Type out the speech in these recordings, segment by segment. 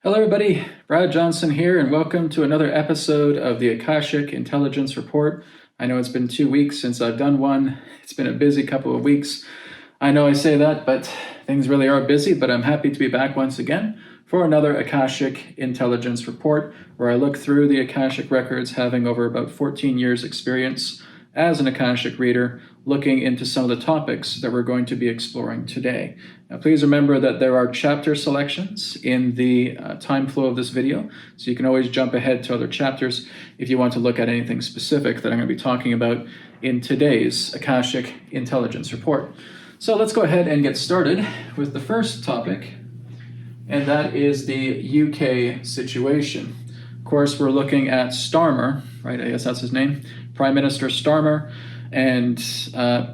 Hello everybody, Brad Johnson here, and welcome to another episode of the Akashic Intelligence Report. I know it's been 2 weeks since I've done one. It's been a busy couple of weeks. I know I say that, but things really are busy, but I'm happy to be back once again for another Akashic Intelligence Report, where I look through the Akashic records, having over about 14 years experience as an Akashic reader, looking into some of the topics that we're going to be exploring today. Now, please remember that there are chapter selections in the time flow of this video, so you can always jump ahead to other chapters if you want to look at anything specific that I'm going to be talking about in today's Akashic Intelligence Report. So let's go ahead and get started with the first topic, and that is the UK situation. Of course, we're looking at Starmer, right? I guess that's his name, Prime Minister Starmer, and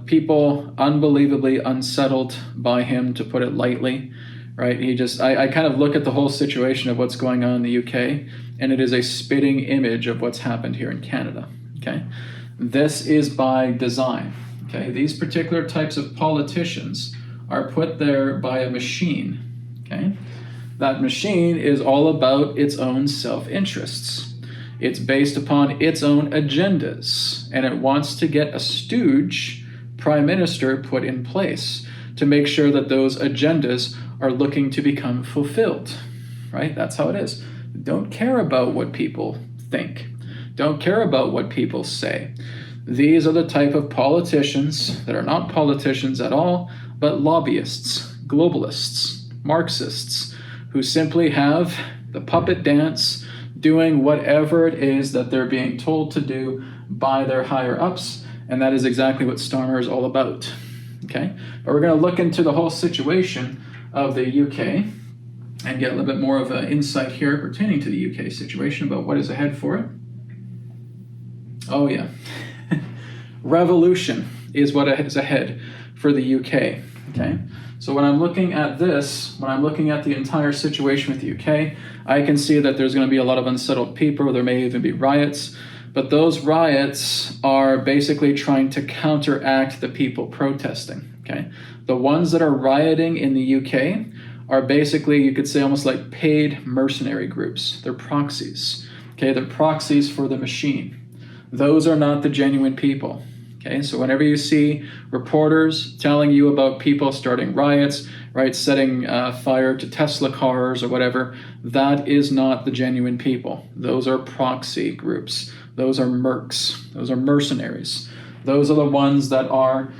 people unbelievably unsettled by him, to put it lightly, right? I kind of look at the whole situation of what's going on in the UK, and it is a spitting image of what's happened here in Canada, okay? This is by design, okay? These particular types of politicians are put there by a machine, okay? That machine is all about its own self-interests. It's based upon its own agendas, and it wants to get a stooge prime minister put in place to make sure that those agendas are looking to become fulfilled, right? That's how it is. Don't care about what people think. Don't care about what people say. These are the type of politicians that are not politicians at all, but lobbyists, globalists, Marxists, who simply have the puppet dance, doing whatever it is that they're being told to do by their higher ups, and that is exactly what Starmer is all about, okay? But we're going to look into the whole situation of the UK and get a little bit more of an insight here pertaining to the UK situation about what is ahead for it. Oh yeah, revolution is what is ahead for the UK, okay? So when I'm looking at this, when I'm looking at the entire situation with the UK, I can see that there's going to be a lot of unsettled people. There may even be riots, but those riots are basically trying to counteract the people protesting, okay? The ones that are rioting in the UK are basically, you could say, almost like paid mercenary groups. They're proxies, okay? They're proxies for the machine. Those are not the genuine people. Okay, so whenever you see reporters telling you about people starting riots, right, setting fire to Tesla cars or whatever, that is not the genuine people. Those are proxy groups. Those are mercs. Those are mercenaries. Those are the ones that are,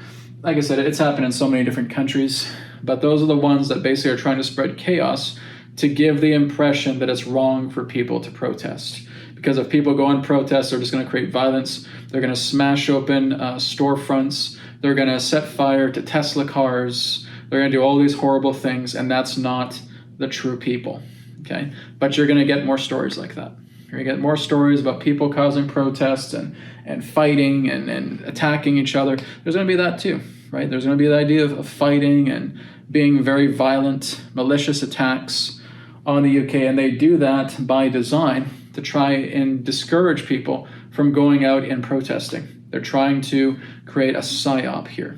like I said, it's happened in so many different countries, but those are the ones that basically are trying to spread chaos to give the impression that it's wrong for people to protest. Because if people go and protest, they're just going to create violence. They're going to smash open storefronts. They're going to set fire to Tesla cars. They're going to do all these horrible things, and that's not the true people, okay? But you're going to get more stories like that. You're going to get more stories about people causing protests and fighting and attacking each other. There's going to be that too, right? There's going to be the idea of fighting and being very violent, malicious attacks on the UK, and they do that by design to try and discourage people from going out and protesting. They're trying to create a psyop here.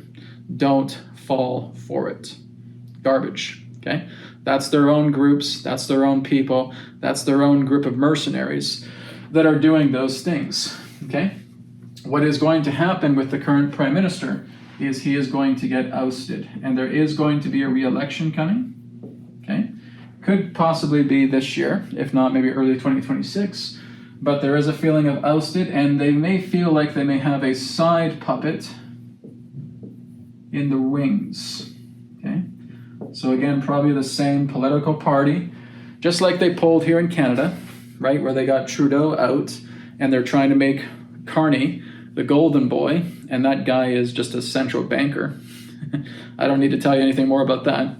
Don't fall for it. Garbage, okay? That's their own groups, that's their own people, that's their own group of mercenaries that are doing those things, okay? What is going to happen with the current prime minister is he is going to get ousted, and there is going to be a re-election coming, okay? Could possibly be this year, if not maybe early 2026, but there is a feeling of ousted, and they may feel like they may have a side puppet in the wings, okay? So again, probably the same political party, just like they polled here in Canada, right, where they got Trudeau out, and they're trying to make Carney the golden boy, and that guy is just a central banker. I don't need to tell you anything more about that.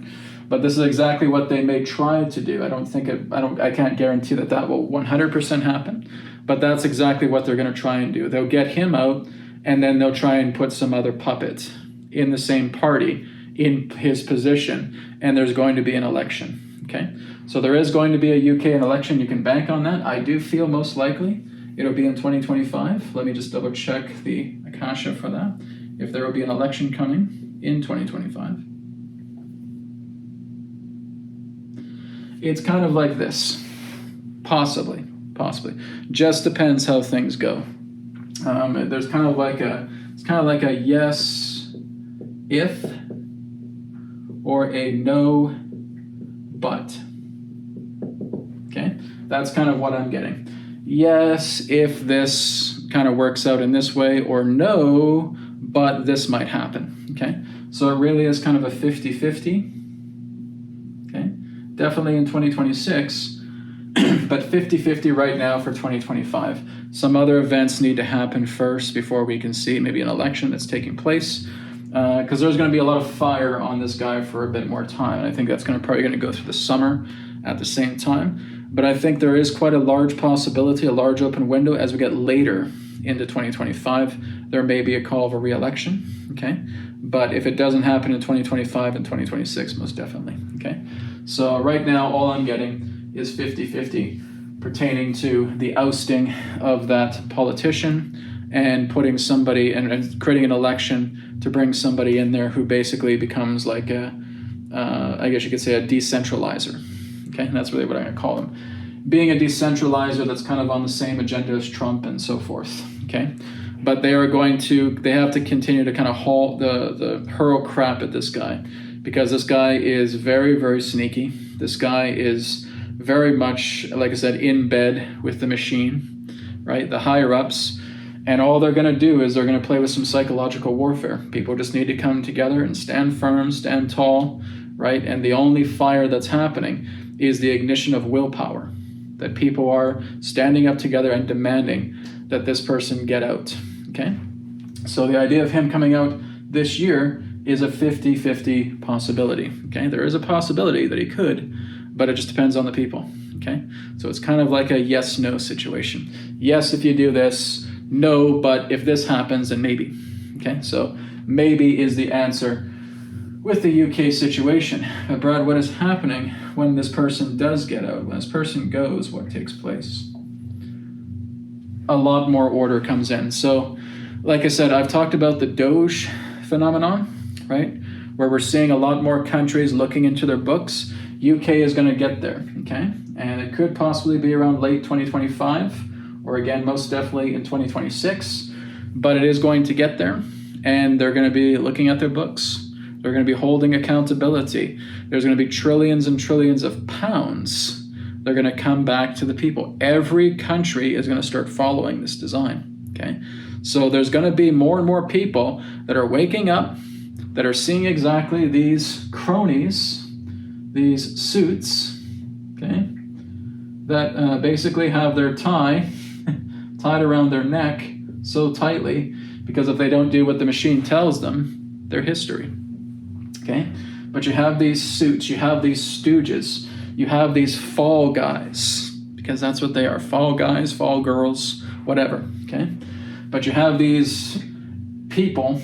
But this is exactly what they may try to do. I can't guarantee that that will 100% happen, but that's exactly what they're going to try and do. They'll get him out, and then they'll try and put some other puppet in the same party in his position, and there's going to be an election, okay? So there is going to be a UK election. You can bank on that. I do feel most likely it'll be in 2025. Let me just double check the Akasha for that, if there will be an election coming in 2025. It's kind of like this. Possibly. Just depends how things go. There's kind of like a yes if or a no but. Okay, that's kind of what I'm getting. Yes, if this kind of works out in this way, or no, but this might happen. Okay, so it really is kind of a 50-50. Okay, definitely in 2026. But 50-50 right now for 2025. Some other events need to happen first before we can see maybe an election that's taking place, because there's going to be a lot of fire on this guy for a bit more time. And I think that's probably going to go through the summer at the same time. But I think there is quite a large possibility, a large open window as we get later into 2025. There may be a call of a re-election, okay? But if it doesn't happen in 2025 and 2026, most definitely, okay? So right now, all I'm getting is 50-50 pertaining to the ousting of that politician and putting somebody and creating an election to bring somebody in there who basically becomes like I guess you could say a decentralizer. Okay, and that's really what I'm going to call him. Being a decentralizer that's kind of on the same agenda as Trump and so forth. Okay, but they have to continue to kind of hurl crap at this guy, because this guy is very, very sneaky. This guy is very much, like I said, in bed with the machine, right? The higher ups. And all they're going to do is they're going to play with some psychological warfare. People just need to come together and stand firm, stand tall, right? And the only fire that's happening is the ignition of willpower, that people are standing up together and demanding that this person get out, okay? So the idea of him coming out this year is a 50-50 possibility, okay? There is a possibility that he could, but it just depends on the people, okay? So it's kind of like a yes-no situation. Yes, if you do this. No, but if this happens, then maybe, okay? So maybe is the answer with the UK situation. But Brad, what is happening when this person does get out? When this person goes, what takes place? A lot more order comes in. So, like I said, I've talked about the Doge phenomenon, right? Where we're seeing a lot more countries looking into their books. UK is going to get there, okay? And it could possibly be around late 2025, or again, most definitely in 2026, but it is going to get there, and they're going to be looking at their books. They're going to be holding accountability. There's going to be trillions and trillions of pounds. They're going to come back to the people. Every country is going to start following this design, okay? So there's going to be more and more people that are waking up, that are seeing exactly these cronies, these suits, okay, that basically have their tie tied around their neck so tightly, because if they don't do what the machine tells them, they're history, okay? But you have these suits, you have these stooges, you have these fall guys, because that's what they are, fall guys, fall girls, whatever, okay? But you have these people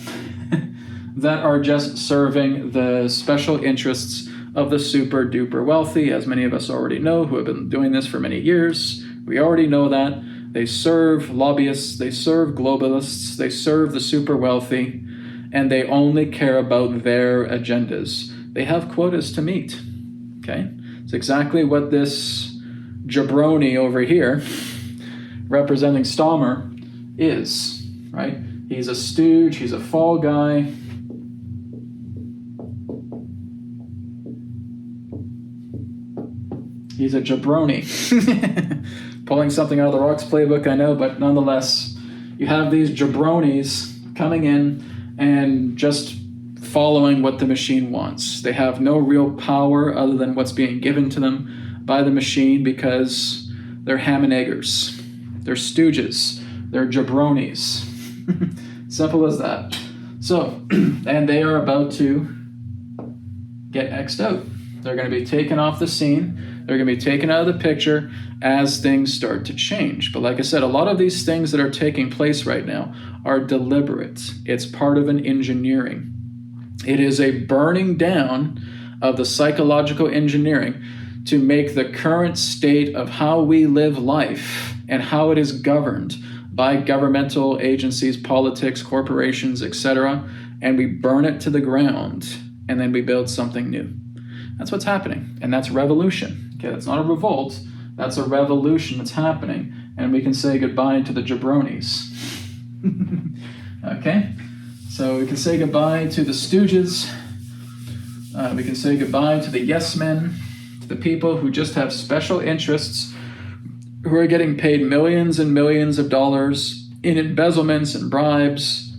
that are just serving the special interests of the super duper wealthy, as many of us already know who have been doing this for many years. We already know that. They serve lobbyists, they serve globalists, they serve the super wealthy, and they only care about their agendas. They have quotas to meet, okay? It's exactly what this jabroni over here, representing Stalmer, is, right? He's a stooge, he's a fall guy. He's a jabroni. Pulling something out of the Rocks playbook, I know, but nonetheless, you have these jabronis coming in and just following what the machine wants. They have no real power other than what's being given to them by the machine, because they're ham and eggers. They're stooges. They're jabronis. Simple as that. So, and they are about to get X'd out. They're going to be taken off the scene. They're going to be taken out of the picture as things start to change. But like I said, a lot of these things that are taking place right now are deliberate. It's part of an engineering. It is a burning down of the psychological engineering to make the current state of how we live life and how it is governed by governmental agencies, politics, corporations, etc., and we burn it to the ground, and then we build something new. That's what's happening, and that's revolution. Okay, that's not a revolt. That's a revolution that's happening, and we can say goodbye to the jabronis. Okay? So we can say goodbye to the stooges. We can say goodbye to the yes men, to the people who just have special interests, who are getting paid millions and millions of dollars in embezzlements and bribes.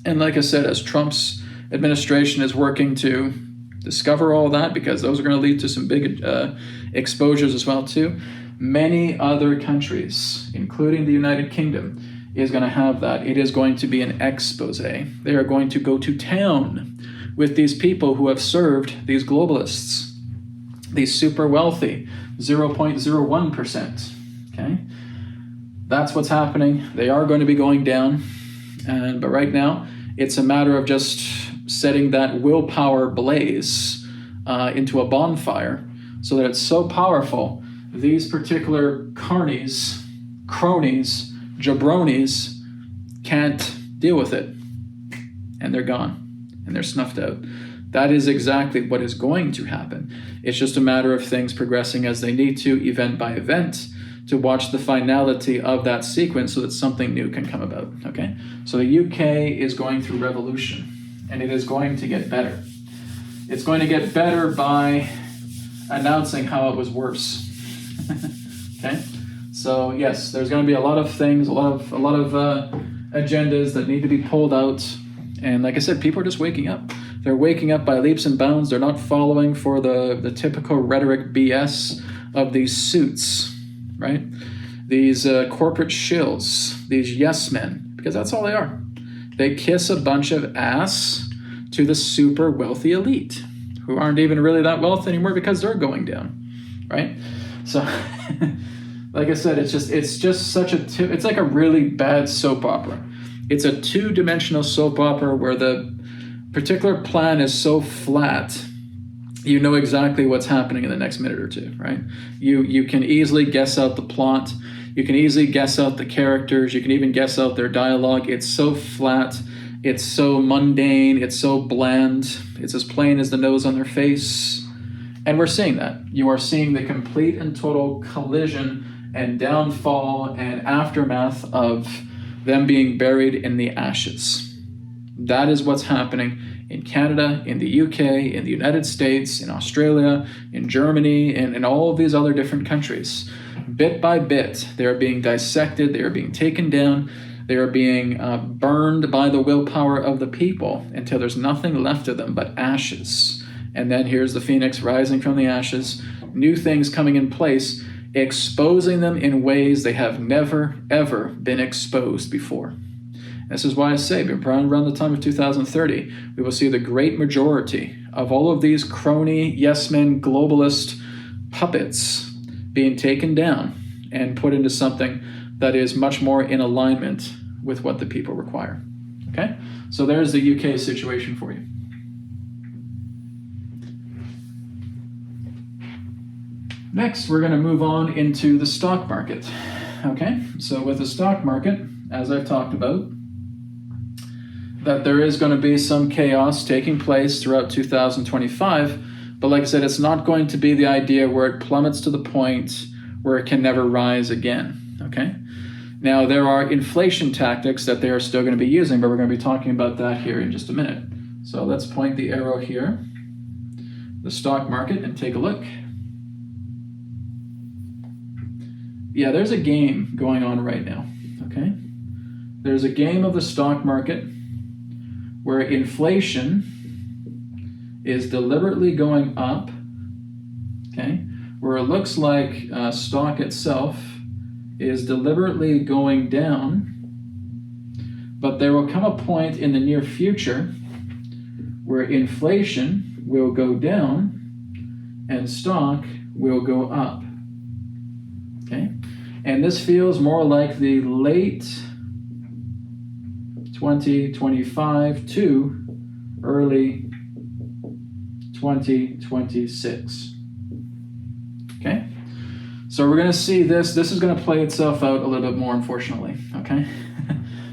And like I said, as Trump's administration is working to discover all that, because those are going to lead to some big exposures as well too, many other countries, including the United Kingdom, is going to have that. It is going to be an expose. They are going to go to town with these people who have served these globalists, these super wealthy 0.01%. Okay, that's what's happening. They are going to be going down, but right now it's a matter of just setting that willpower blaze into a bonfire, so that it's so powerful these particular carnies, cronies, jabronis can't deal with it, and they're gone, and they're snuffed out. That is exactly what is going to happen. It's just a matter of things progressing as they need to, event by event, to watch the finality of that sequence so that something new can come about. Okay, so the UK is going through revolution, and it is going to get better. It's going to get better by announcing how it was worse. Okay, so yes, there's going to be a lot of things, a lot of agendas that need to be pulled out, and like I said, people are just waking up. They're waking up by leaps and bounds. They're not following for the typical rhetoric BS of these suits, right? These corporate shills, these yes men, because that's all they are. They kiss a bunch of ass to the super wealthy elite, who aren't even really that wealthy anymore because they're going down, right? So, like I said, it's just such it's like a really bad soap opera. It's a two-dimensional soap opera where the particular plan is so flat, you know exactly what's happening in the next minute or two, right? You can easily guess out the plot. You can easily guess out the characters. You can even guess out their dialogue. It's so flat. It's so mundane. It's so bland. It's as plain as the nose on their face. And we're seeing that. You are seeing the complete and total collision and downfall and aftermath of them being buried in the ashes. That is what's happening in Canada, in the UK, in the United States, in Australia, in Germany, and in all of these other different countries. Bit by bit, they are being dissected, they are being taken down, they are being burned by the willpower of the people until there's nothing left of them but ashes. And then here's the phoenix rising from the ashes, new things coming in place, exposing them in ways they have never, ever been exposed before. This is why I say, around the time of 2030, we will see the great majority of all of these crony, yes men, globalist puppets being taken down and put into something that is much more in alignment with what the people require. Okay? So there's the UK situation for you. Next, we're going to move on into the stock market. Okay? So with the stock market, as I've talked about, that there is going to be some chaos taking place throughout 2025. But like I said, it's not going to be the idea where it plummets to the point where it can never rise again. Okay? Now, there are inflation tactics that they are still going to be using, but we're going to be talking about that here in just a minute. So let's point the arrow here, the stock market, and take a look. Yeah, there's a game going on right now. Okay? There's a game of the stock market where inflation is deliberately going up, okay, where it looks like stock itself is deliberately going down, but there will come a point in the near future where inflation will go down and stock will go up, okay? And this feels more like the late 2025 to early 2026. Okay? So we're going to see this. This is going to play itself out a little bit more, unfortunately. Okay?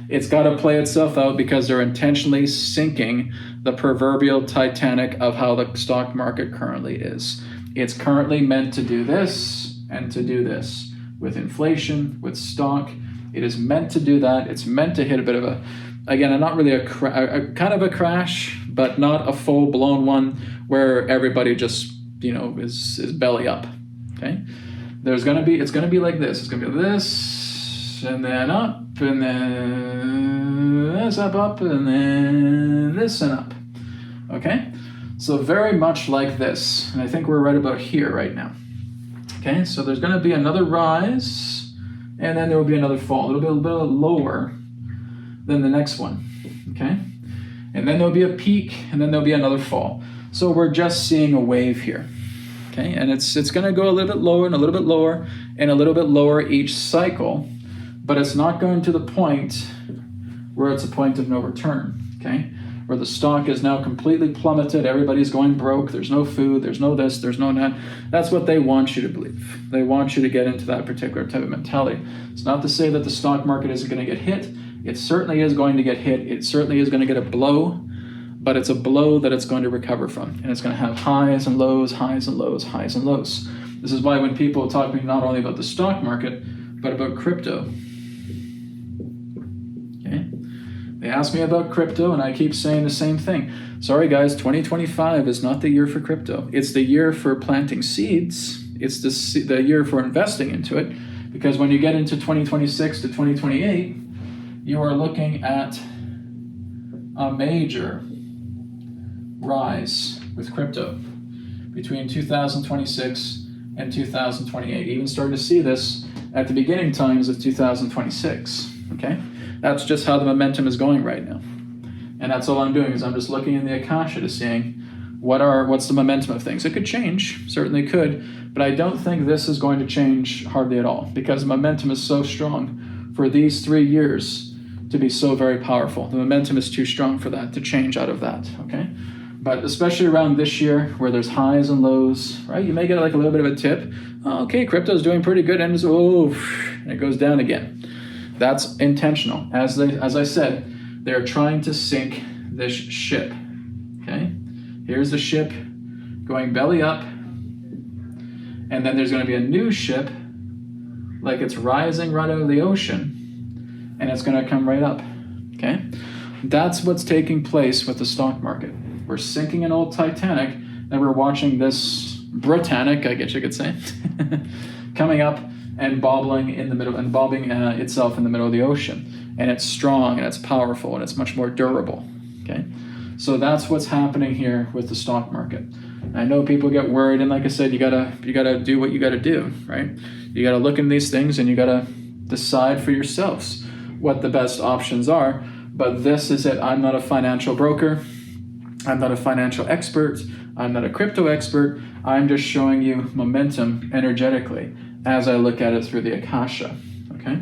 It's got to play itself out because they're intentionally sinking the proverbial Titanic of how the stock market currently is. It's currently meant to do this, and to do this. With inflation, with stock, it is meant to do that. It's meant to hit a bit of a, again, not really a kind of a crash, but not a full-blown one where everybody just, is belly up, okay? It's going to be like this. It's going to be this, and then up, and then this, up, and then this and up, okay? So very much like this, and I think we're right about here right now. Okay, so there's going to be another rise, and then there will be another fall. It'll be a little bit lower than the next one, okay? And then there'll be a peak, and then there'll be another fall. So we're just seeing a wave here, okay? And it's going to go a little bit lower and a little bit lower and a little bit lower each cycle, but it's not going to the point where it's a point of no return, okay? Where the stock is now completely plummeted, everybody's going broke, there's no food, there's no this, there's no that. That's what they want you to believe. They want you to get into that particular type of mentality. It's not to say that the stock market isn't going to get hit. It certainly is going to get hit. It certainly is going to get a blow, but it's a blow that it's going to recover from. And it's going to have highs and lows, highs and lows, highs and lows. This is why when people talk to me not only about the stock market, but about crypto, okay? They ask me about crypto, and I keep saying the same thing. Sorry, guys, 2025 is not the year for crypto. It's the year for planting seeds. It's the year for investing into it, because when you get into 2026 to 2028, you are looking at a major rise with crypto between 2026 and 2028. Even starting to see this at the beginning times of 2026, okay? That's just how the momentum is going right now. And that's all I'm doing, is I'm just looking in the Akasha to seeing what's the momentum of things. It could change, certainly could, but I don't think this is going to change hardly at all, because the momentum is so strong for these 3 years to be so very powerful. The momentum is too strong for that to change out of that, okay? But especially around this year where there's highs and lows, right? You may get like a little bit of a tip. Oh, okay, crypto's doing pretty good, and and it goes down again. That's intentional. As I said, they're trying to sink this ship, okay? Here's the ship going belly up, and then there's going to be a new ship, like it's rising right out of the ocean, and it's going to come right up, okay? That's what's taking place with the stock market. We're sinking an old Titanic, and we're watching this Britannic, I guess you could say, coming up and bobbling in the middle, and bobbing itself in the middle of the ocean. And it's strong, and it's powerful, and it's much more durable, okay? So that's what's happening here with the stock market. I know people get worried, and like I said, you gotta do what you gotta do, right? You gotta look in these things, and you gotta decide for yourselves what the best options are. But this is it. I'm not a financial broker. I'm not a financial expert. I'm not a crypto expert. I'm just showing you momentum energetically as I look at it through the Akasha, okay?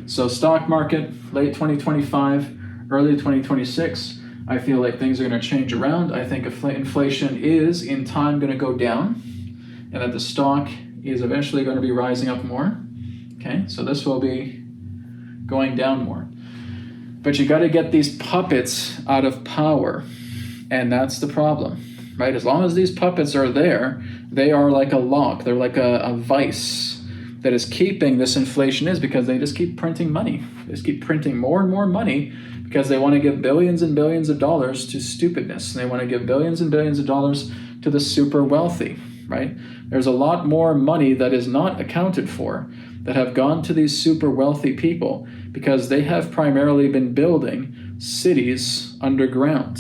So stock market, late 2025, early 2026, I feel like things are going to change around. I think inflation is in time going to go down, and that the stock is eventually going to be rising up more, okay? So this will be going down more. But you got to get these puppets out of power, and that's the problem, right? As long as these puppets are there, they are like a lock. They're like a vice that is keeping this inflation, is because they just keep printing money. They just keep printing more and more money because they want to give billions and billions of dollars to stupidness. And they want to give billions and billions of dollars to the super wealthy, right? There's a lot more money that is not accounted for that have gone to these super wealthy people because they have primarily been building cities underground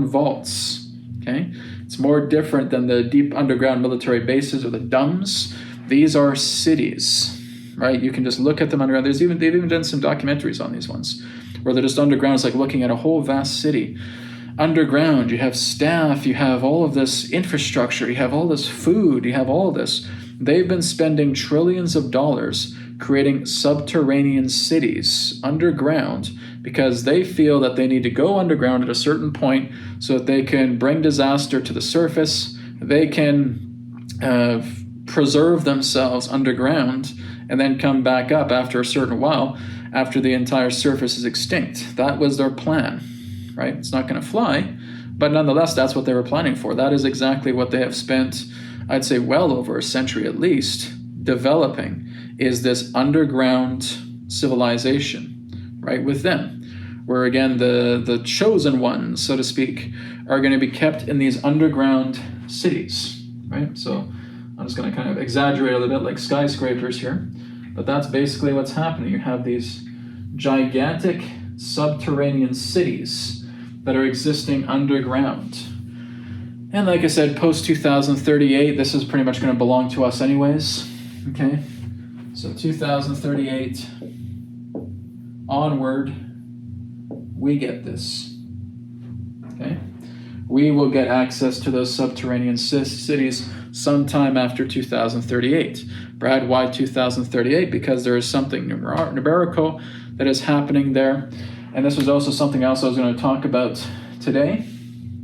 vaults, okay? It's more different than the deep underground military bases or the DUMBs. These are cities, right? You can just look at them underground. They've even done some documentaries on these ones where they're just underground. It's like looking at a whole vast city. Underground, you have staff, you have all of this infrastructure, you have all this food, you have all this. They've been spending trillions of dollars creating subterranean cities underground because they feel that they need to go underground at a certain point so that they can bring disaster to the surface. They can preserve themselves underground and then come back up after a certain while after the entire surface is extinct. That was their plan, right? It's not going to fly, but nonetheless, that's what they were planning for. That is exactly what they have spent I'd say well over a century at least, developing is this underground civilization, right, with them, where again the chosen ones, so to speak, are going to be kept in these underground cities, right? So I'm just going to kind of exaggerate a little bit like skyscrapers here, but that's basically what's happening. You have these gigantic subterranean cities that are existing underground. And like I said, post-2038, this is pretty much going to belong to us anyways, okay? So 2038 onward, we get this, okay? We will get access to those subterranean cities sometime after 2038. Brad, why 2038? Because there is something numerical that is happening there. And this was also something else I was going to talk about today,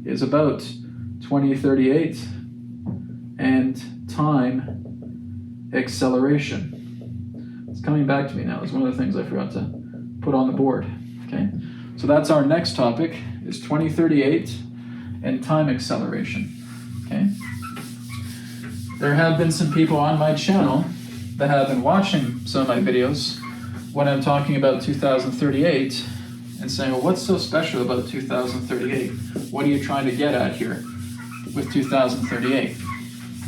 is about 2038 and time acceleration. It's coming back to me now. It's one of the things I forgot to put on the board. Okay, so that's our next topic, is 2038 and time acceleration. Okay, there have been some people on my channel that have been watching some of my videos when I'm talking about 2038 and saying, well, what's so special about 2038? What are you trying to get at here with 2038?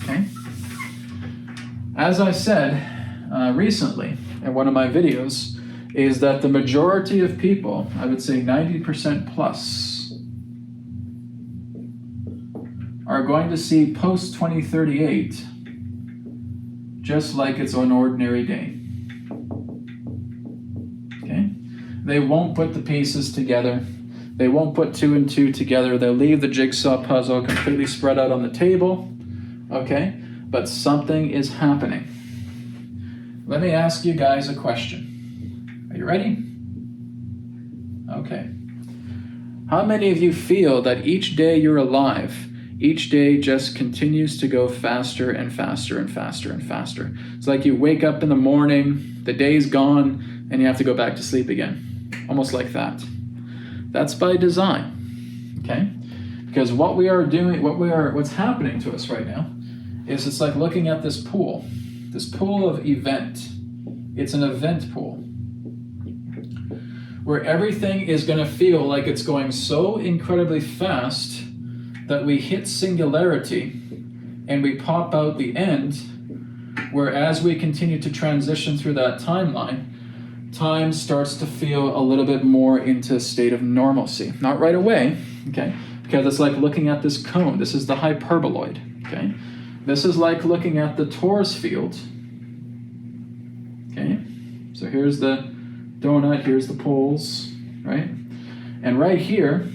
Okay. As I said recently in one of my videos, is that the majority of people, I would say 90% plus, are going to see post-2038 just like it's an ordinary day. Okay? They won't put the pieces together. They won't put two and two together. They'll leave the jigsaw puzzle completely spread out on the table. Okay? But something is happening. Let me ask you guys a question. Are you ready? Okay. How many of you feel that each day you're alive, each day just continues to go faster and faster and faster and faster? It's like you wake up in the morning, the day's gone, and you have to go back to sleep again. Almost like that. That's by design. Okay? Because what we are doing, what's happening to us right now is it's like looking at this pool of event. It's an event pool where everything is going to feel like it's going so incredibly fast that we hit singularity and we pop out the end, where as we continue to transition through that timeline, time starts to feel a little bit more into a state of normalcy. Not right away, okay? Because it's like looking at this cone. This is the hyperboloid, okay? This is like looking at the torus field, okay? So here's the donut, here's the poles, right? And right here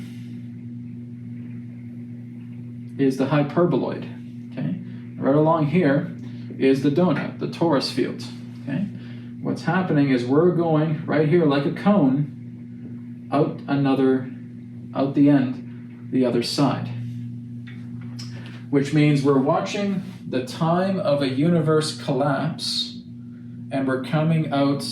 is the hyperboloid, okay? Right along here is the donut, the torus field, okay? What's happening is we're going right here like a cone out the end, the other side. Which means we're watching the time of a universe collapse, and we're coming out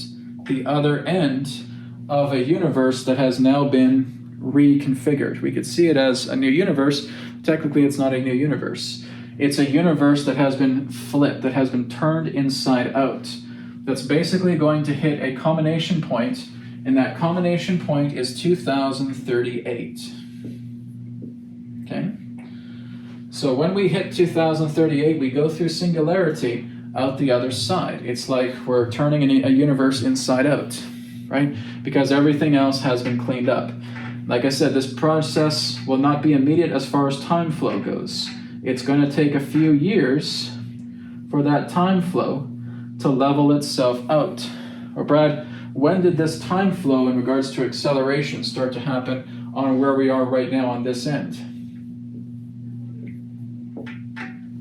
the other end of a universe that has now been reconfigured. We could see it as a new universe. Technically, it's not a new universe. It's a universe that has been flipped, that has been turned inside out. That's basically going to hit a culmination point, and that culmination point is 2038. Okay? So when we hit 2038, we go through singularity out the other side. It's like we're turning a universe inside out, right? Because everything else has been cleaned up. Like I said, this process will not be immediate as far as time flow goes. It's going to take a few years for that time flow to level itself out. Or Brad, when did this time flow in regards to acceleration start to happen on where we are right now on this end?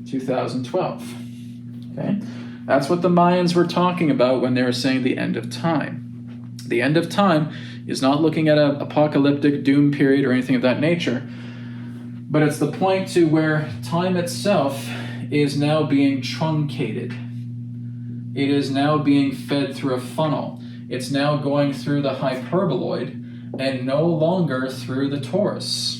2012. Okay? That's what the Mayans were talking about when they were saying the end of time. The end of time is not looking at an apocalyptic doom period or anything of that nature, but it's the point to where time itself is now being truncated. It is now being fed through a funnel. It's now going through the hyperboloid and no longer through the torus.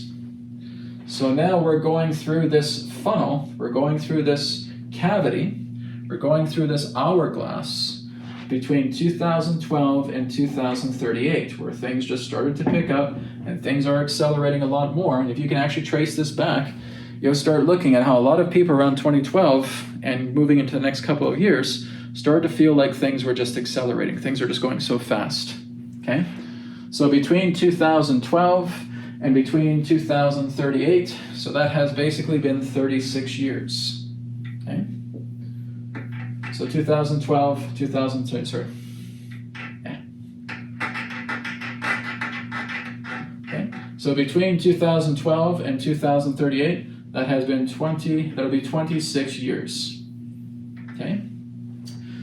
So now we're going through this funnel, we're going through this cavity, we're going through this hourglass between 2012 and 2038, where things just started to pick up and things are accelerating a lot more. And if you can actually trace this back, you'll start looking at how a lot of people around 2012 and moving into the next couple of years started to feel like things were just accelerating. Things are just going so fast, okay? So between 2012 and between 2038, so that has basically been 36 years, okay? So 2012, Okay. So between 2012 and 2038, that'll be 26 years. Okay.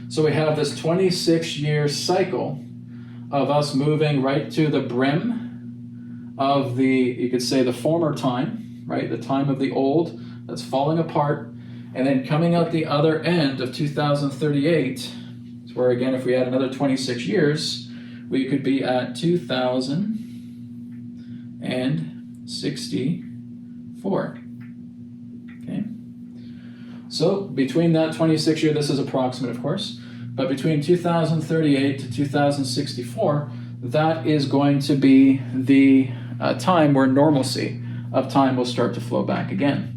So we have this 26-year cycle of us moving right to the brim of you could say the former time, right? The time of the old that's falling apart. And then coming out the other end of 2038, where again, if we had another 26 years, we could be at 2064. Okay. So between that 26 year, this is approximate, of course, but between 2038 to 2064, that is going to be the time where normalcy of time will start to flow back again.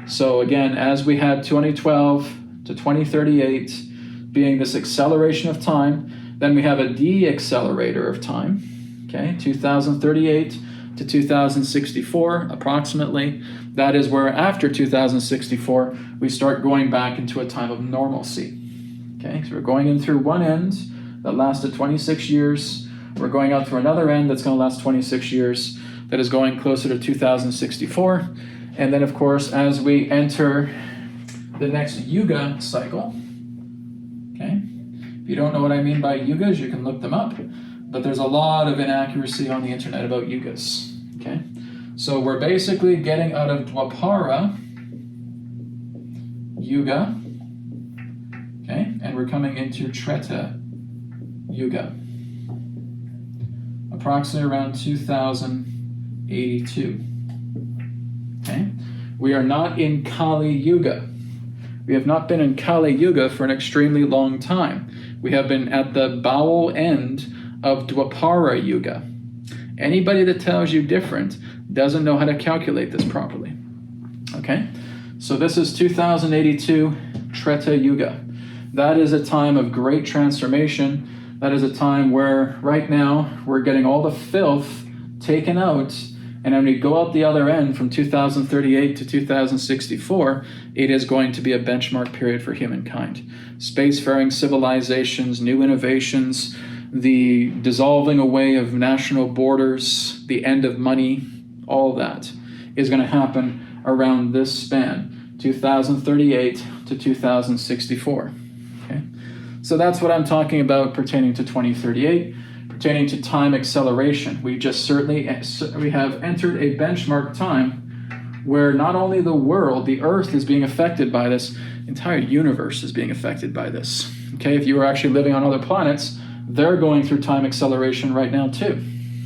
So again, as we had 2012 to 2038 being this acceleration of time, then we have a deaccelerator of time, okay, 2038 to 2064 approximately. That is where after 2064, we start going back into a time of normalcy, okay? So we're going in through one end that lasted 26 years. We're going out through another end that's going to last 26 years that is going closer to 2064. And then, of course, as we enter the next yuga cycle, okay? If you don't know what I mean by yugas, you can look them up, but there's a lot of inaccuracy on the internet about yugas, okay? So we're basically getting out of Dwapara yuga, okay? And we're coming into Treta yuga, approximately around 2082. Okay? We are not in Kali Yuga. We have not been in Kali Yuga for an extremely long time. We have been at the bowel end of Dwapara Yuga. Anybody that tells you different doesn't know how to calculate this properly. Okay? So this is 2082 Treta Yuga. That is a time of great transformation. That is a time where right now we're getting all the filth taken out. And when we go out the other end from 2038 to 2064, it is going to be a benchmark period for humankind. Spacefaring civilizations, new innovations, the dissolving away of national borders, the end of money, all that is going to happen around this span, 2038 to 2064. Okay? So that's what I'm talking about pertaining to 2038. Pertaining to time acceleration, we have entered a benchmark time where not only the world, the earth is being affected by this, entire universe is being affected by this. Okay, if you were actually living on other planets, they're going through time acceleration right now too.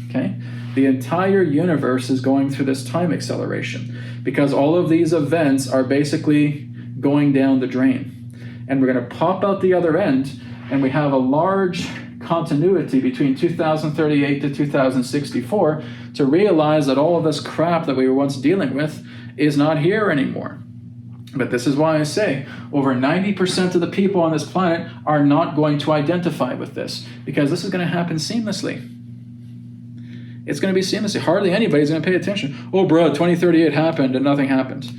Okay, the entire universe is going through this time acceleration because all of these events are basically going down the drain. And we're going to pop out the other end, and we have a large continuity between 2038 to 2064 to realize that all of this crap that we were once dealing with is not here anymore. But this is why I say over 90% of the people on this planet are not going to identify with this, because this is going to happen seamlessly. It's going to be seamlessly. Hardly anybody's going to pay attention. Oh, bro, 2038 happened and nothing happened.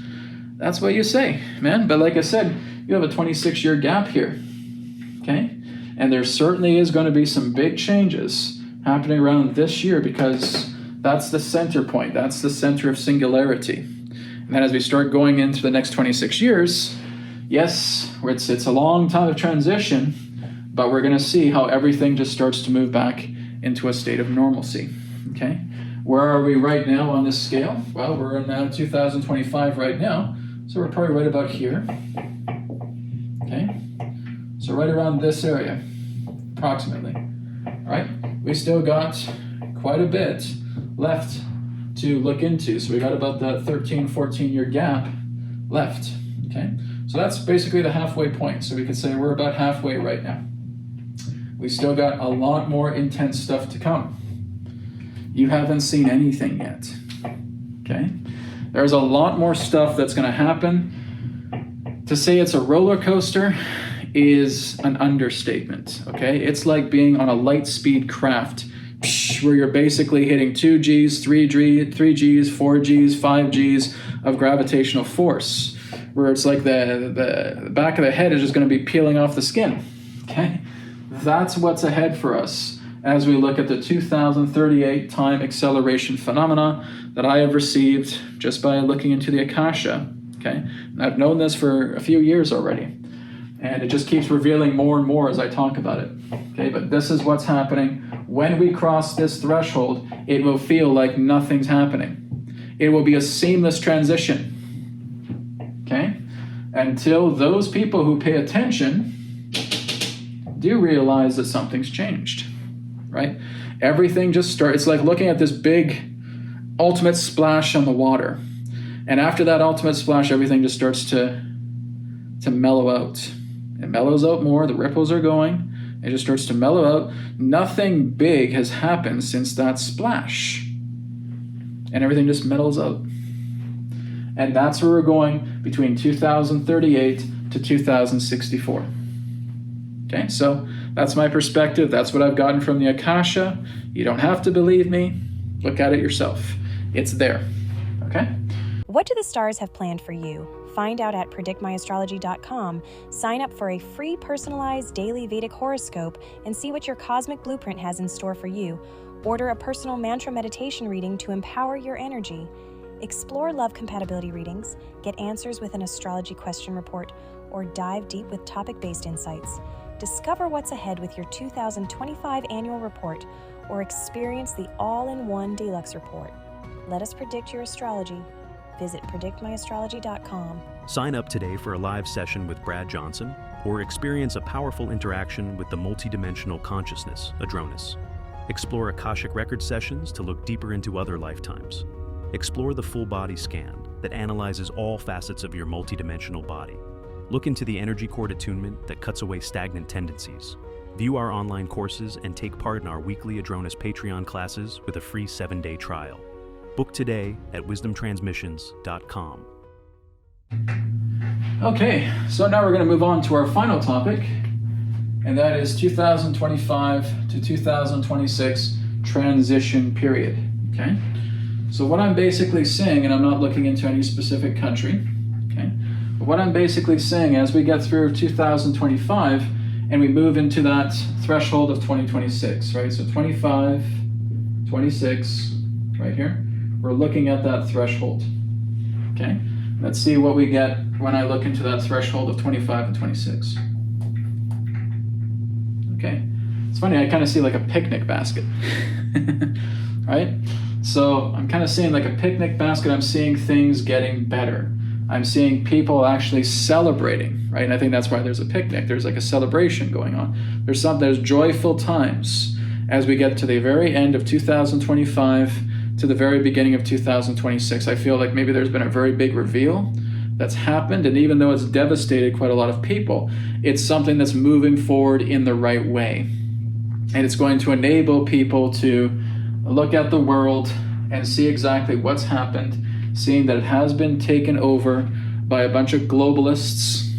That's what you say, man. But like I said, you have a 26-year gap here, okay? And there certainly is going to be some big changes happening around this year because that's the center point. That's the center of singularity. And then as we start going into the next 26 years, yes, it's a long time of transition, but we're going to see how everything just starts to move back into a state of normalcy, okay? Where are we right now on this scale? Well, we're in 2025 right now, so we're probably right about here, okay? So right around this area, approximately, all right? We still got quite a bit left to look into. So we got about the 13, 14-year gap left, okay? So So that's basically the halfway point. So we could say we're about halfway right now. We still got a lot more intense stuff to come. You haven't seen anything yet. Okay? There's a lot more stuff that's going to happen. To say it's a roller coaster is an understatement. Okay? It's like being on a light speed craft where you're basically hitting 2Gs, 3Gs, 4Gs, 5Gs of gravitational force, where it's like the back of the head is just going to be peeling off the skin. Okay? That's what's ahead for us as we look at the 2038 time acceleration phenomena that I have received just by looking into the Akasha. Okay? And I've known this for a few years already. And it just keeps revealing more and more as I talk about it. Okay, but this is what's happening. When we cross this threshold, it will feel like nothing's happening. It will be a seamless transition. Okay? Until those people who pay attention do realize that something's changed. Right? Everything just starts, it's like looking at this big ultimate splash on the water. And after that ultimate splash, everything just starts to mellow out. It mellows out more, the ripples are going, it just starts to mellow out. Nothing big has happened since that splash. And everything just mellows out. And that's where we're going between 2038 to 2064. Okay, so that's my perspective. That's what I've gotten from the Akasha. You don't have to believe me. Look at it yourself. It's there. Okay? What do the stars have planned for you? Find out at predictmyastrology.com. Sign up for a free personalized daily Vedic horoscope and see what your cosmic blueprint has in store for you. Order a personal mantra meditation reading to empower your energy. Explore love compatibility readings, get answers with an astrology question report, or dive deep with topic-based insights. Discover what's ahead with your 2025 annual report, or experience the all-in-one deluxe report. Let us predict your astrology. Visit predictmyastrology.com. Sign up today for a live session with Brad Johnson, or experience a powerful interaction with the multidimensional consciousness, Adronis. Explore Akashic Record sessions to look deeper into other lifetimes. Explore the full body scan that analyzes all facets of your multidimensional body. Look into the energy cord attunement that cuts away stagnant tendencies. View our online courses and take part in our weekly Adronis Patreon classes with a free 7-day trial. Book today at wisdomtransmissions.com. Okay, so now we're going to move on to our final topic, and that is 2025 to 2026 transition period. Okay, so what I'm basically saying, and I'm not looking into any specific country, okay, but what I'm basically saying as we get through 2025 and we move into that threshold of 2026, right? So 25, 26, right here. We're looking at that threshold, okay? Let's see what we get when I look into that threshold of 25 and 26. Okay, it's funny, I kind of see like a picnic basket, right? So I'm kind of seeing like a picnic basket, I'm seeing things getting better. I'm seeing people actually celebrating, right? And I think that's why there's a picnic. There's like a celebration going on. There's joyful times as we get to the very end of 2025 to the very beginning of 2026. I feel like maybe there's been a very big reveal that's happened, and even though it's devastated quite a lot of people, it's something that's moving forward in the right way. And it's going to enable people to look at the world and see exactly what's happened, seeing that it has been taken over by a bunch of globalists.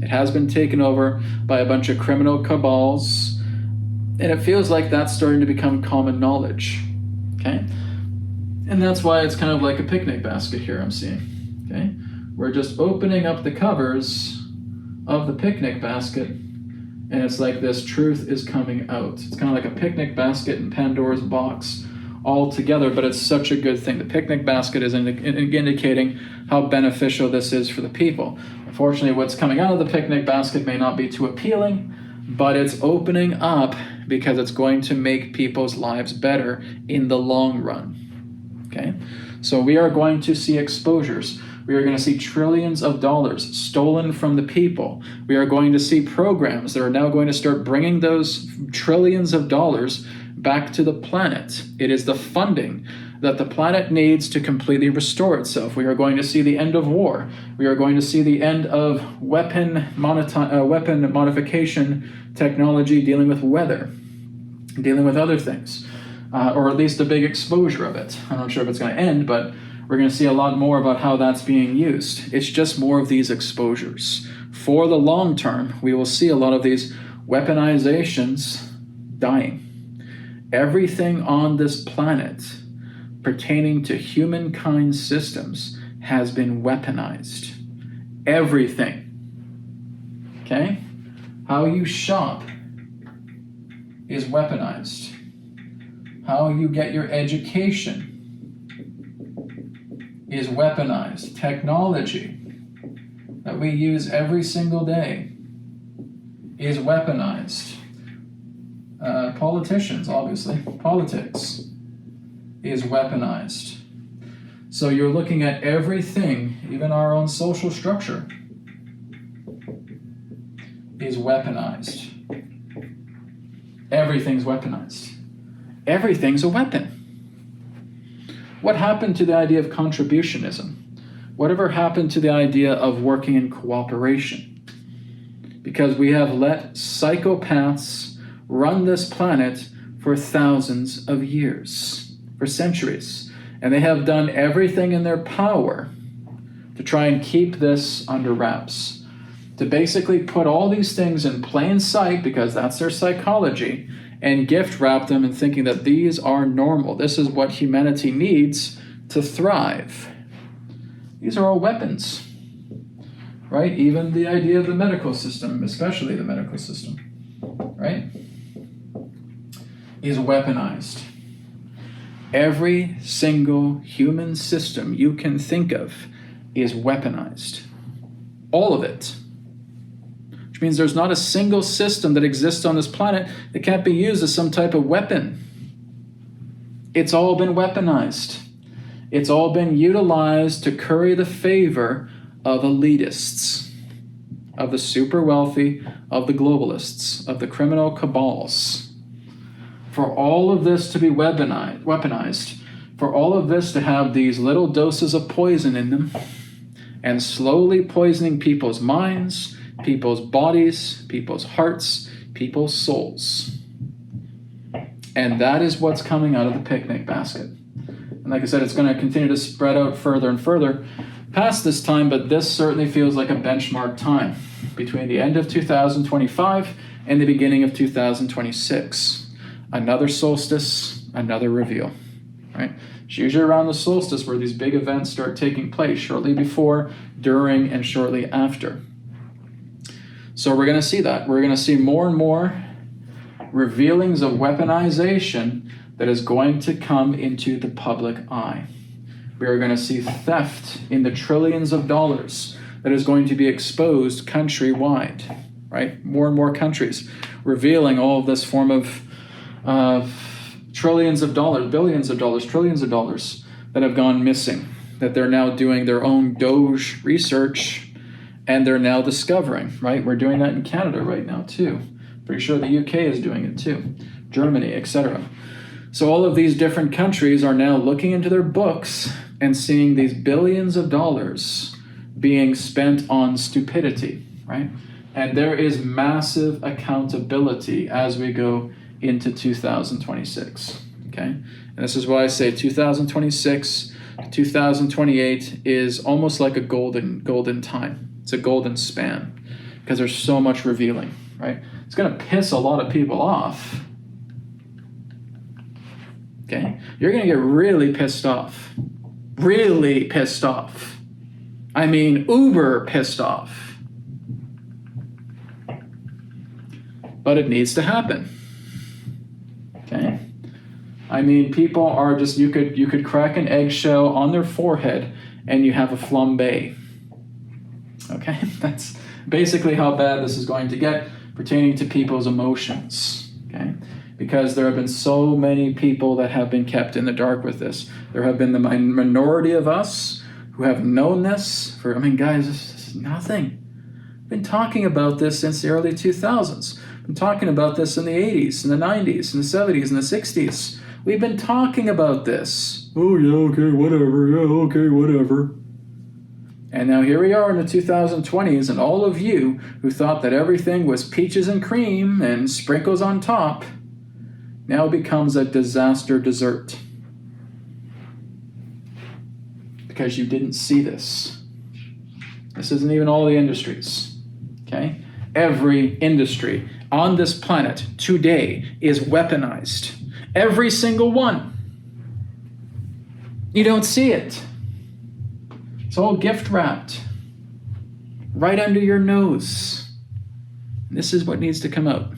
It has been taken over by a bunch of criminal cabals. And it feels like that's starting to become common knowledge, okay? And that's why it's kind of like a picnic basket here I'm seeing, okay? We're just opening up the covers of the picnic basket, and it's like this truth is coming out. It's kind of like a picnic basket and Pandora's box all together, but it's such a good thing. The picnic basket is indicating how beneficial this is for the people. Unfortunately, what's coming out of the picnic basket may not be too appealing, but it's opening up because it's going to make people's lives better in the long run. Okay, so we are going to see exposures. We are going to see trillions of dollars stolen from the people. We are going to see programs that are now going to start bringing those trillions of dollars back to the planet. It is the funding that the planet needs to completely restore itself. We are going to see the end of war. We are going to see the end of weapon modification technology dealing with weather, dealing with other things, or at least a big exposure of it. I'm not sure if it's going to end, but we're going to see a lot more about how that's being used. It's just more of these exposures. For the long term, we will see a lot of these weaponizations dying. Everything on this planet pertaining to humankind systems has been weaponized. Everything. Okay? How you shop is weaponized. How you get your education is weaponized. Technology that we use every single day is weaponized. Politicians, obviously. Politics is weaponized. So you're looking at everything, even our own social structure, is weaponized. Everything's weaponized. Everything's a weapon. What happened to the idea of contributionism? Whatever happened to the idea of working in cooperation? Because we have let psychopaths run this planet for thousands of years, for centuries. And they have done everything in their power to try and keep this under wraps, to basically put all these things in plain sight, because that's their psychology, and gift wrap them in thinking that these are normal. This is what humanity needs to thrive. These are all weapons, right? Even the idea of the medical system, especially the medical system, right, is weaponized. Every single human system you can think of is weaponized. All of it. Which means there's not a single system that exists on this planet that can't be used as some type of weapon. It's all been weaponized. It's all been utilized to curry the favor of elitists, of the super wealthy, of the globalists, of the criminal cabals. For all of this to be weaponized, for all of this to have these little doses of poison in them, and slowly poisoning people's minds, people's bodies, people's hearts, people's souls. And that is what's coming out of the picnic basket. And like I said, it's going to continue to spread out further and further past this time, but this certainly feels like a benchmark time between the end of 2025 and the beginning of 2026. Another solstice, another reveal, right? It's usually around the solstice where these big events start taking place, shortly before, during, and shortly after. So we're going to see that. We're going to see more and more revealings of weaponization that is going to come into the public eye. We are going to see theft in the trillions of dollars that is going to be exposed countrywide, right? More and more countries revealing all of this form of trillions of dollars, billions of dollars, trillions of dollars that have gone missing, that they're now doing their own Doge research and they're now discovering, right? We're doing that in Canada right now too. Pretty sure the UK is doing it too, Germany, etc. So all of these different countries are now looking into their books and seeing these billions of dollars being spent on stupidity, right? And there is massive accountability as we go into 2026, okay? And this is why I say 2026 to 2028 is almost like a golden time. It's a golden span because there's so much revealing, right? It's going to piss a lot of people off, okay? You're going to get really pissed off. Really pissed off. I mean, uber pissed off. But it needs to happen. Okay? I mean, people are just, you could crack an eggshell on their forehead and you have a flambe. Okay? That's basically how bad this is going to get pertaining to people's emotions. Okay? Because there have been so many people that have been kept in the dark with this. There have been the minority of us who have known this for, guys, this is nothing. I've been talking about this since the early 2000s. I've been talking about this in the 80s, in the 90s, in the 70s, in the 60s. We've been talking about this Oh, yeah, okay, whatever. Yeah, okay, whatever. And now here we are in the 2020s, and all of you who thought that everything was peaches and cream and sprinkles on top now becomes a disaster dessert. Because you didn't see this. This isn't even all the industries. Okay? Every industry on this planet today is weaponized. Every single one. You don't see it. It's all gift wrapped. Right under your nose. This is what needs to come out.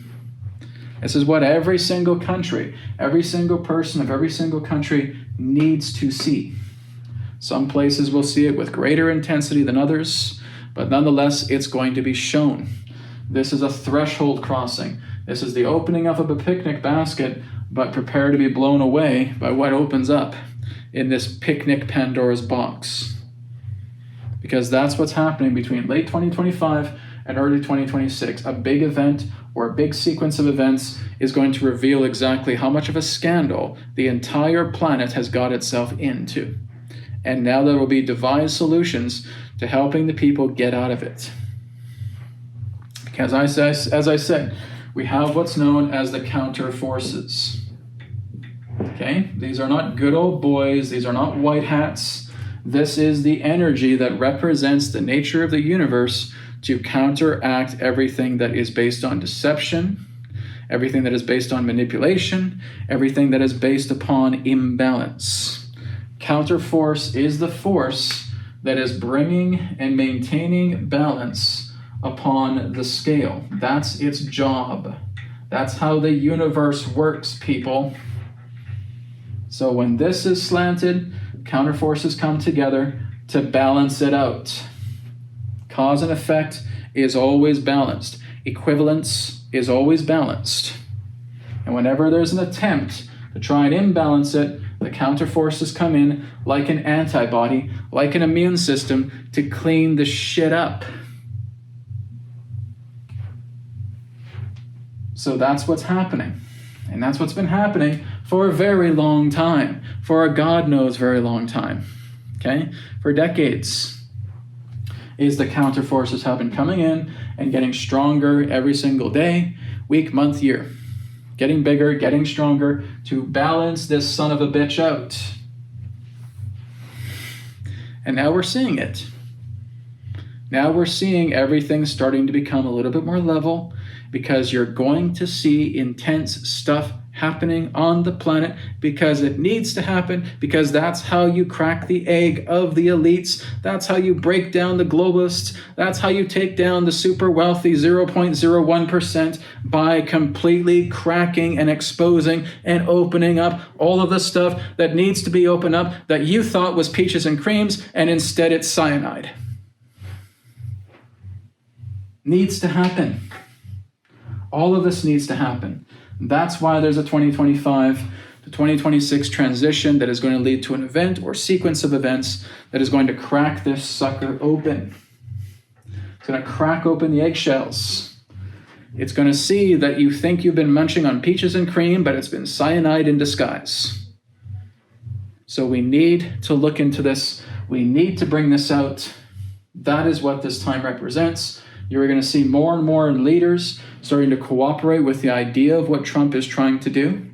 This is what every single country, every single person of every single country needs to see. Some places will see it with greater intensity than others, but nonetheless, it's going to be shown. This is a threshold crossing. This is the opening up of a picnic basket, but prepare to be blown away by what opens up in this picnic Pandora's box. Because that's what's happening between late 2025 and early 2026. A big event or a big sequence of events is going to reveal exactly how much of a scandal the entire planet has got itself into. And now there will be devised solutions to helping the people get out of it. Because as I said, we have what's known as the counter forces. Okay? These are not good old boys. These are not white hats. This is the energy that represents the nature of the universe to counteract everything that is based on deception, everything that is based on manipulation, everything that is based upon imbalance. Counterforce is the force that is bringing and maintaining balance upon the scale. That's its job. That's how the universe works, people. So when this is slanted, counterforces come together to balance it out. Cause and effect is always balanced. Equivalence is always balanced. And whenever there's an attempt to try and imbalance it, the counterforces come in like an antibody, like an immune system to clean the shit up. So that's what's happening. And that's what's been happening for a very long time, for a God knows very long time, okay? For decades. Is the counterforces have been coming in and getting stronger every single day, week, month, year. Getting bigger, getting stronger to balance this son of a bitch out. And now we're seeing it. Now we're seeing everything starting to become a little bit more level because you're going to see intense stuff happening on the planet because it needs to happen, because that's how you crack the egg of the elites. That's how you break down the globalists. That's how you take down the super wealthy 0.01% by completely cracking and exposing and opening up all of the stuff that needs to be opened up that you thought was peaches and creams, and instead it's cyanide. Needs to happen. All of this needs to happen. That's why there's a 2025 to 2026 transition that is going to lead to an event or sequence of events that is going to crack this sucker open. It's going to crack open the eggshells. It's going to see that you think you've been munching on peaches and cream, but it's been cyanide in disguise. So we need to look into this. We need to bring this out. That is what this time represents. You're going to see more and more leaders starting to cooperate with the idea of what Trump is trying to do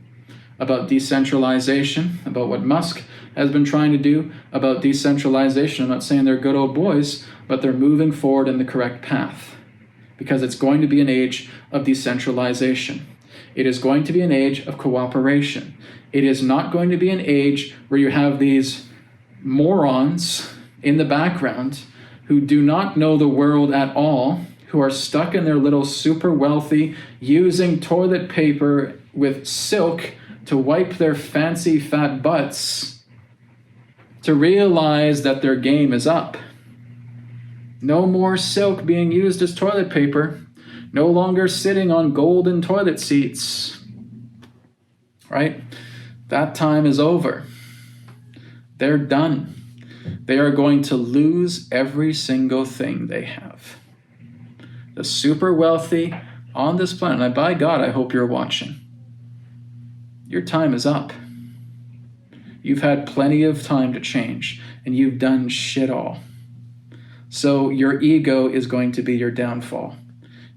about decentralization, about what Musk has been trying to do about decentralization. I'm not saying they're good old boys, but they're moving forward in the correct path because it's going to be an age of decentralization. It is going to be an age of cooperation. It is not going to be an age where you have these morons in the background who do not know the world at all, who are stuck in their little super wealthy, using toilet paper with silk to wipe their fancy fat butts, to realize that their game is up. No more silk being used as toilet paper, no longer sitting on golden toilet seats, right? That time is over. They're done. They are going to lose every single thing they have. The super wealthy on this planet, and by God, I hope you're watching. Your time is up. You've had plenty of time to change, and you've done shit all. So your ego is going to be your downfall.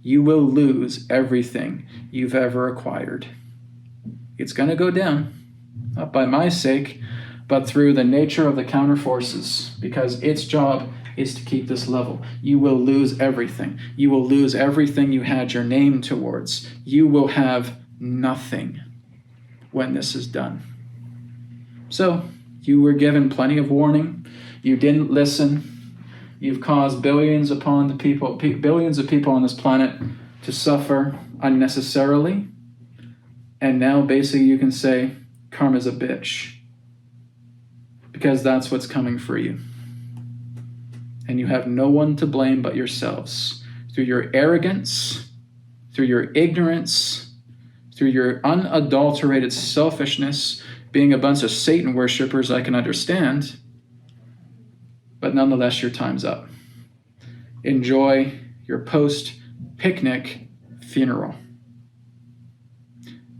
You will lose everything you've ever acquired. It's going to go down, not by my sake, but through the nature of the counter forces, because its job is to keep this level. You will lose everything. You will lose everything you had your name towards. You will have nothing when this is done. So, you were given plenty of warning. You didn't listen. You've caused billions of people on this planet to suffer unnecessarily. And now basically you can say, karma's a bitch. Because that's what's coming for you. And you have no one to blame but yourselves. Through your arrogance, through your ignorance, through your unadulterated selfishness, being a bunch of Satan worshipers, I can understand. But nonetheless, your time's up. Enjoy your post-picnic funeral.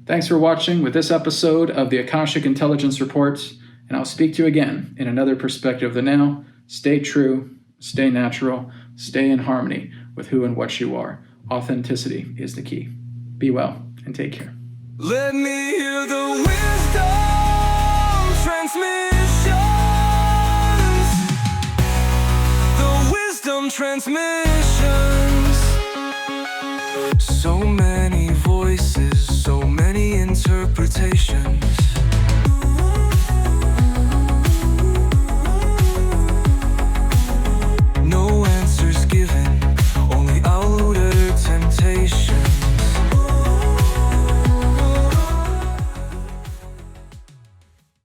Thanks for watching with this episode of the Akashic Intelligence Report, and I'll speak to you again in another perspective of the now. Stay true, stay natural, stay in harmony with who and what you are. Authenticity is the key. Be well and take care. Let me hear the wisdom.